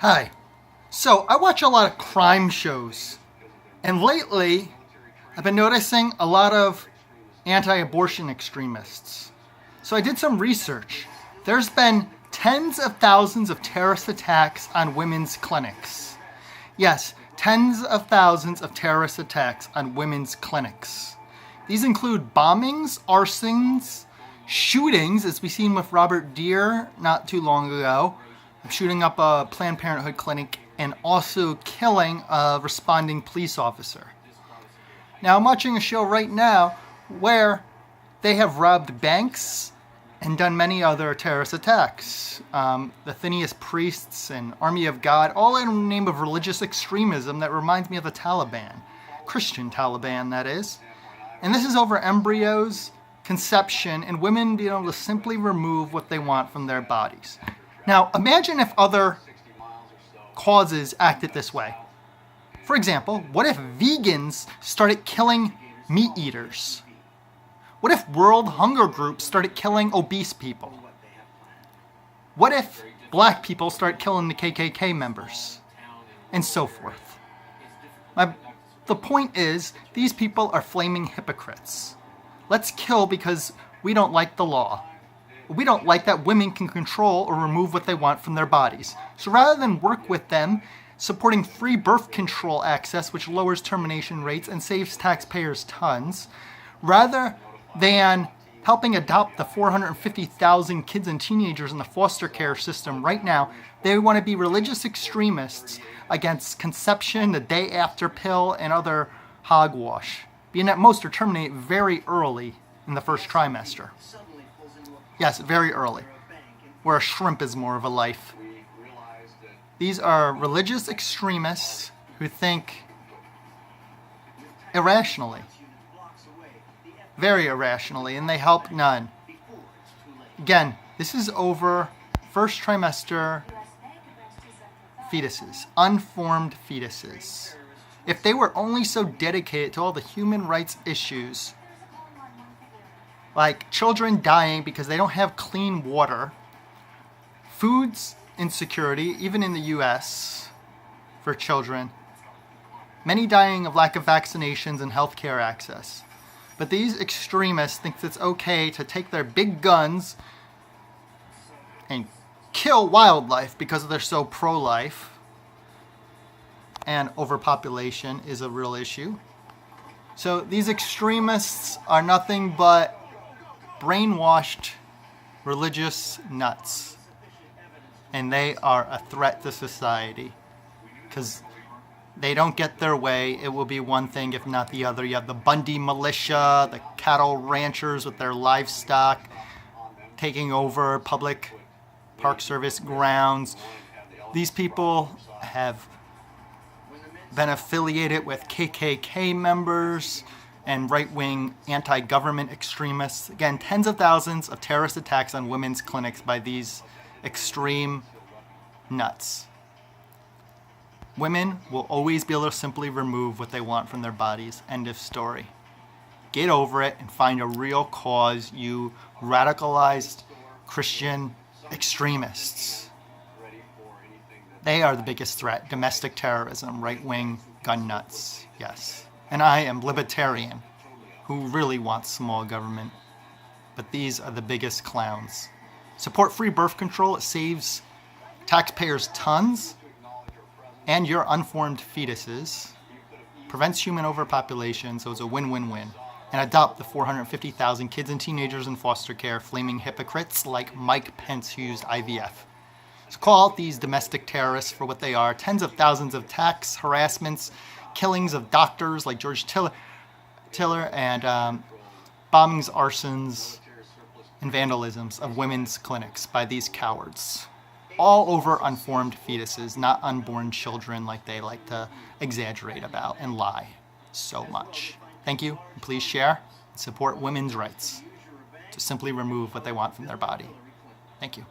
Hi. So I watch a lot of crime shows, and lately I've been noticing a lot of anti-abortion extremists. So I did some research. There's been tens of thousands of terrorist attacks on women's clinics. Yes, tens of thousands of terrorist attacks on women's clinics. These include bombings, arsons, shootings, as we've seen with Robert Deere not too long ago, shooting up a Planned Parenthood clinic, and also killing a responding police officer. Now, I'm watching a show right now where they have robbed banks and done many other terrorist attacks. The Phineas priests and Army of God, all in the name of religious extremism that reminds me of the Taliban. Christian Taliban, that is. And this is over embryos, conception, and women being able to simply remove what they want from their bodies. Now, imagine if other causes acted this way. For example, what if vegans started killing meat eaters? What if world hunger groups started killing obese people? What if black people start killing the KKK members? And so forth. The point is, these people are flaming hypocrites. Let's kill because we don't like the law. We don't like that women can control or remove what they want from their bodies. So rather than work with them, supporting free birth control access, which lowers termination rates and saves taxpayers tons, rather than helping adopt the 450,000 kids and teenagers in the foster care system right now, they want to be religious extremists against conception, the day after pill, and other hogwash, being that most are terminated very early in the first trimester. Yes, very early, where a shrimp is more of a life. These are religious extremists who think irrationally, very irrationally, and they help none. Again, this is over first trimester fetuses, unformed fetuses. If they were only so dedicated to all the human rights issues, like children dying because they don't have clean water, foods insecurity, even in the US, for children, many dying of lack of vaccinations and healthcare access. But these extremists think it's okay to take their big guns and kill wildlife because they're so pro-life, and overpopulation is a real issue. So these extremists are nothing but brainwashed religious nuts, and they are a threat to society because they don't get their way. It will be one thing if not the other. You have the Bundy militia, the cattle ranchers with their livestock taking over public park service grounds. These people have been affiliated with KKK members and right-wing anti-government extremists. Again, tens of thousands of terrorist attacks on women's clinics by these extreme nuts. Women will always be able to simply remove what they want from their bodies. End of story. Get over it and find a real cause, you radicalized Christian extremists. They are the biggest threat. Domestic terrorism, right-wing gun nuts, yes. And I am libertarian, who really wants small government. But these are the biggest clowns. Support free birth control. It saves taxpayers tons and your unformed fetuses. Prevents human overpopulation, so it's a win-win-win. And adopt the 450,000 kids and teenagers in foster care, flaming hypocrites like Mike Pence who used IVF. So call out these domestic terrorists for what they are. Tens of thousands of attacks, harassments, killings of doctors like George Tiller and bombings, arsons, and vandalisms of women's clinics by these cowards. All over unformed fetuses, not unborn children like they like to exaggerate about and lie so much. Thank you. Please share and support women's rights to simply remove what they want from their body. Thank you.